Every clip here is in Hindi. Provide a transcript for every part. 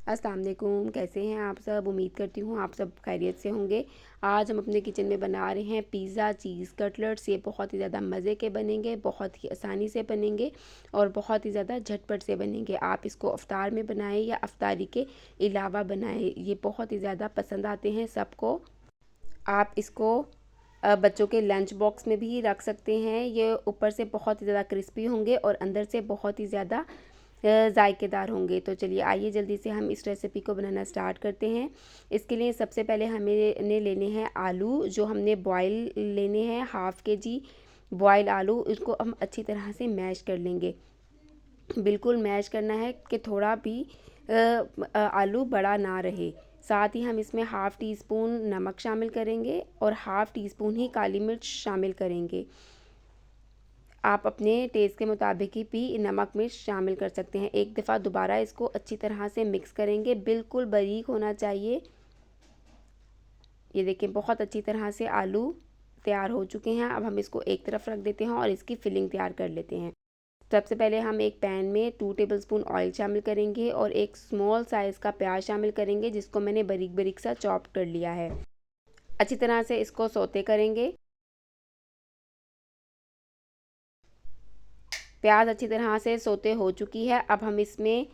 अस्सलाम वालेकुम, कैसे हैं आप सब। उम्मीद करती हूँ आप सब खैरियत से होंगे। आज हम अपने किचन में बना रहे हैं पिज़्ज़ा चीज़ कटलेट्स। ये बहुत ही ज़्यादा मज़े के बनेंगे, बहुत ही आसानी से बनेंगे और बहुत ही ज़्यादा झटपट से बनेंगे। आप इसको इफ्तार में बनाएं या इफ्तारी के अलावा बनाएं, ये बहुत ही ज़्यादा पसंद आते हैं सबको। आप इसको बच्चों के लंच बॉक्स में भी रख सकते हैं। ये ऊपर से बहुत ही ज़्यादा क्रिस्पी होंगे और अंदर से बहुत ही ज़्यादा जायकेदार होंगे। तो चलिए आइए जल्दी से हम इस रेसिपी को बनाना स्टार्ट करते हैं। इसके लिए सबसे पहले हमें लेने हैं आलू, जो हमने बॉयल लेने हैं। हाफ़ केजी बॉयल आलू, इसको हम अच्छी तरह से मैश कर लेंगे। बिल्कुल मैश करना है कि थोड़ा भी आलू बड़ा ना रहे। साथ ही हम इसमें हाफ़ टी स्पून नमक शामिल करेंगे और हाफ़ टी स्पून ही काली मिर्च शामिल करेंगे। आप अपने टेस्ट के मुताबिक ही भी नमक मिर्च शामिल कर सकते हैं। एक दफ़ा दोबारा इसको अच्छी तरह से मिक्स करेंगे, बिल्कुल बारीक होना चाहिए। ये देखिए बहुत अच्छी तरह से आलू तैयार हो चुके हैं। अब हम इसको एक तरफ रख देते हैं और इसकी फिलिंग तैयार कर लेते हैं। सबसे पहले हम एक पैन में 2 टेबलस्पून ऑयल शामिल करेंगे और एक स्मॉल साइज़ का प्याज शामिल करेंगे, जिसको मैंने बारीक बारीक सा चॉप कर लिया है। अच्छी तरह से इसको सौते करेंगे। प्याज अच्छी तरह से सौते हो चुकी है। अब हम इसमें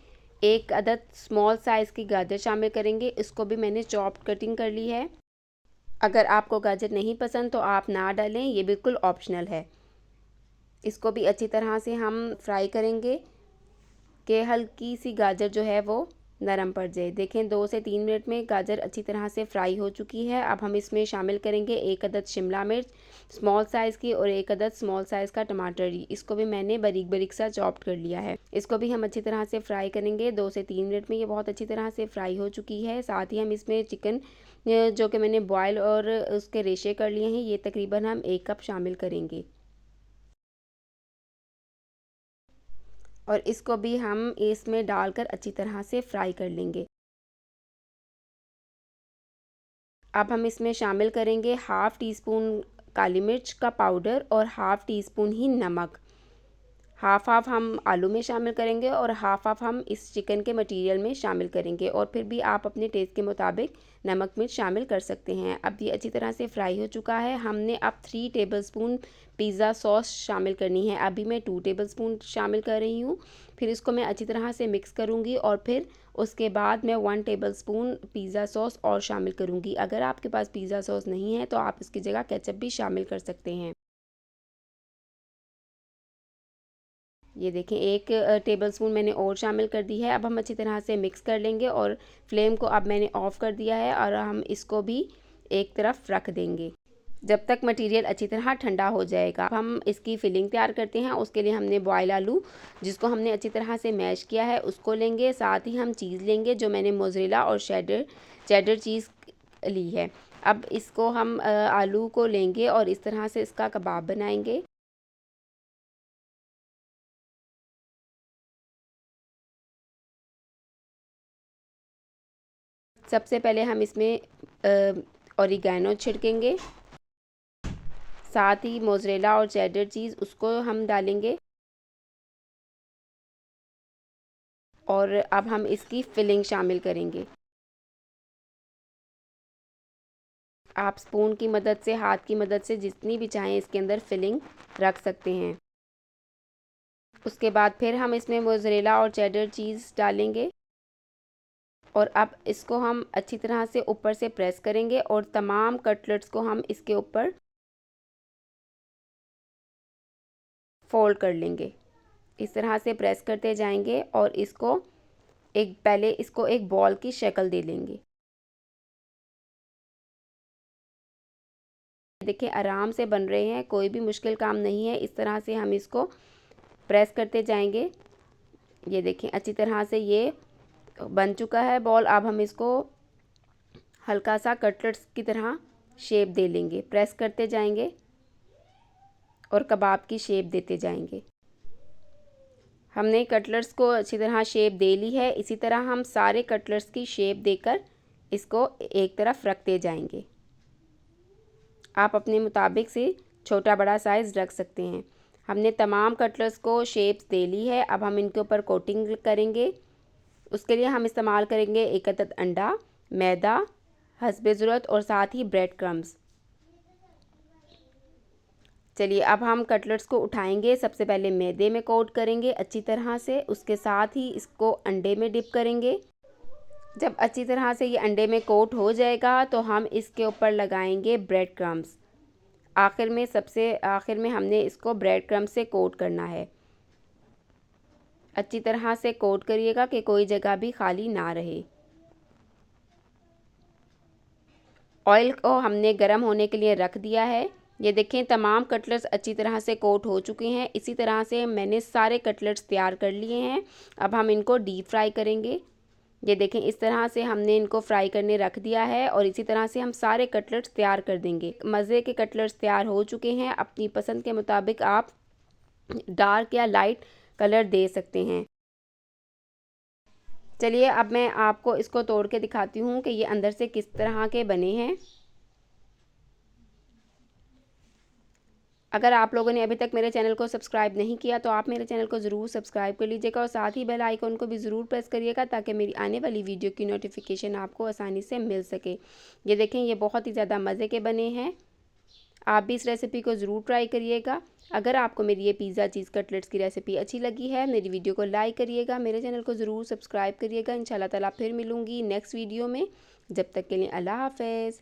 एक अदद स्मॉल साइज़ की गाजर शामिल करेंगे। इसको भी मैंने चॉप कटिंग कर ली है। अगर आपको गाजर नहीं पसंद तो आप ना डालें, ये बिल्कुल ऑप्शनल है। इसको भी अच्छी तरह से हम फ्राई करेंगे कि हल्की सी गाजर जो है वो नरम पड़ जाए। देखें 2 से 3 मिनट में गाजर अच्छी तरह से फ्राई हो चुकी है। अब हम इसमें शामिल करेंगे एक अदद शिमला मिर्च स्मॉल साइज़ की और एक अदद स्मॉल साइज़ का टमाटर। इसको भी मैंने बारीक बारीक सा चॉप कर लिया है। इसको भी हम अच्छी तरह से फ्राई करेंगे 2 से 3 मिनट में। ये बहुत अच्छी तरह से फ्राई हो चुकी है। साथ ही हम इसमें चिकन जो कि मैंने बॉयल और उसके रेशे कर लिए हैं, ये तकरीबन हम 1 कप शामिल करेंगे और इसको भी हम इसमें डालकर अच्छी तरह से फ्राई कर लेंगे। अब हम इसमें शामिल करेंगे हाफ़ टी स्पून काली मिर्च का पाउडर और हाफ़ टी स्पून ही नमक। हाफ़ हाफ़ हम आलू में शामिल करेंगे और हाफ़ हाफ़ हम इस चिकन के मटेरियल में शामिल करेंगे और फिर भी आप अपने टेस्ट के मुताबिक नमक मिर्च शामिल कर सकते हैं। अब ये अच्छी तरह से फ्राई हो चुका है। हमने अब 3 टेबलस्पून पिज़्ज़ा सॉस शामिल करनी है। अभी मैं 2 टेबलस्पून शामिल कर रही हूँ। फिर इसको मैं अच्छी तरह से मिक्स करूँगी और फिर उसके बाद मैं 1 टेबलस्पून पिज़्ज़ा सॉस और शामिल करूँगी। अगर आपके पास पिज़्ज़ा सॉस नहीं है तो आप इसकी जगह केचप भी शामिल कर सकते हैं। ये देखें 1 टेबलस्पून मैंने और शामिल कर दी है। अब हम अच्छी तरह से मिक्स कर लेंगे और फ्लेम को अब मैंने ऑफ़ कर दिया है और हम इसको भी एक तरफ रख देंगे जब तक मटेरियल अच्छी तरह ठंडा हो जाएगा। अब हम इसकी फिलिंग तैयार करते हैं। उसके लिए हमने बॉयल आलू, जिसको हमने अच्छी तरह से मैश किया है, उसको लेंगे। साथ ही हम चीज़ लेंगे, जो मैंने मोज़रेला और चेडर चीज़ ली है। अब इसको हम आलू को लेंगे और इस तरह से इसका कबाब बनाएंगे। सबसे पहले हम इसमें ऑरिगेनो छिड़केंगे। साथ ही मोज़रेला और चेडर चीज़ उसको हम डालेंगे और अब हम इसकी फिलिंग शामिल करेंगे। आप स्पून की मदद से, हाथ की मदद से जितनी भी चाहें इसके अंदर फिलिंग रख सकते हैं। उसके बाद फिर हम इसमें मोज़रेला और चेडर चीज़ डालेंगे और अब इसको हम अच्छी तरह से ऊपर से प्रेस करेंगे और तमाम कटलेट्स को हम इसके ऊपर फोल्ड कर लेंगे। इस तरह से प्रेस करते जाएंगे और पहले इसको एक बॉल की शक्ल दे लेंगे। देखिए आराम से बन रहे हैं, कोई भी मुश्किल काम नहीं है। इस तरह से हम इसको प्रेस करते जाएंगे। ये देखें अच्छी तरह से ये बन चुका है बॉल। अब हम इसको हल्का सा कटलेट्स की तरह शेप दे लेंगे। प्रेस करते जाएंगे और कबाब की शेप देते जाएंगे। हमने कटलेट्स को अच्छी तरह शेप दे ली है। इसी तरह हम सारे कटलेट्स की शेप देकर इसको एक तरफ रखते जाएंगे। आप अपने मुताबिक से छोटा बड़ा साइज़ रख सकते हैं। हमने तमाम कटलेट्स को शेप्स दे ली है। अब हम इनके ऊपर कोटिंग करेंगे। उसके लिए हम इस्तेमाल करेंगे 1 अदद अंडा, मैदा हस्बे ज़रूरत और साथ ही ब्रेड क्रम्स। चलिए अब हम कटलेट्स को उठाएंगे। सबसे पहले मैदे में कोट करेंगे अच्छी तरह से, उसके साथ ही इसको अंडे में डिप करेंगे। जब अच्छी तरह से ये अंडे में कोट हो जाएगा तो हम इसके ऊपर लगाएंगे ब्रेड क्रम्स। आखिर में सबसे आखिर में हमने इसको ब्रेड क्रम्स से कोट करना है। अच्छी तरह से कोट करिएगा कि कोई जगह भी खाली ना रहे। ऑयल को हमने गर्म होने के लिए रख दिया है। ये देखें तमाम कटलेट्स अच्छी तरह से कोट हो चुके हैं। इसी तरह से मैंने सारे कटलेट्स तैयार कर लिए हैं। अब हम इनको डीप फ्राई करेंगे। ये देखें इस तरह से हमने इनको फ्राई करने रख दिया है और इसी तरह से हम सारे कटलेट्स तैयार कर देंगे। मज़े के कटलेट्स तैयार हो चुके हैं। अपनी पसंद के मुताबिक आप डार्क या लाइट कलर दे सकते हैं। चलिए अब मैं आपको इसको तोड़ के दिखाती हूँ कि ये अंदर से किस तरह के बने हैं। अगर आप लोगों ने अभी तक मेरे चैनल को सब्सक्राइब नहीं किया तो आप मेरे चैनल को ज़रूर सब्सक्राइब कर लीजिएगा और साथ ही बेल आइकन को भी ज़रूर प्रेस करिएगा ताकि मेरी आने वाली वीडियो की नोटिफिकेशन आपको आसानी से मिल सके। ये देखें ये बहुत ही ज़्यादा मज़े के बने हैं। आप भी इस रेसिपी को ज़रूर ट्राई करिएगा। अगर आपको मेरी ये पिज़्ज़ा चीज़ कटलेट्स की रेसिपी अच्छी लगी है मेरी वीडियो को लाइक करिएगा, मेरे चैनल को ज़रूर सब्सक्राइब करिएगा। इंशाल्लाह ताला फिर मिलूँगी नेक्स्ट वीडियो में। जब तक के लिए अल्लाह हाफ़िज़।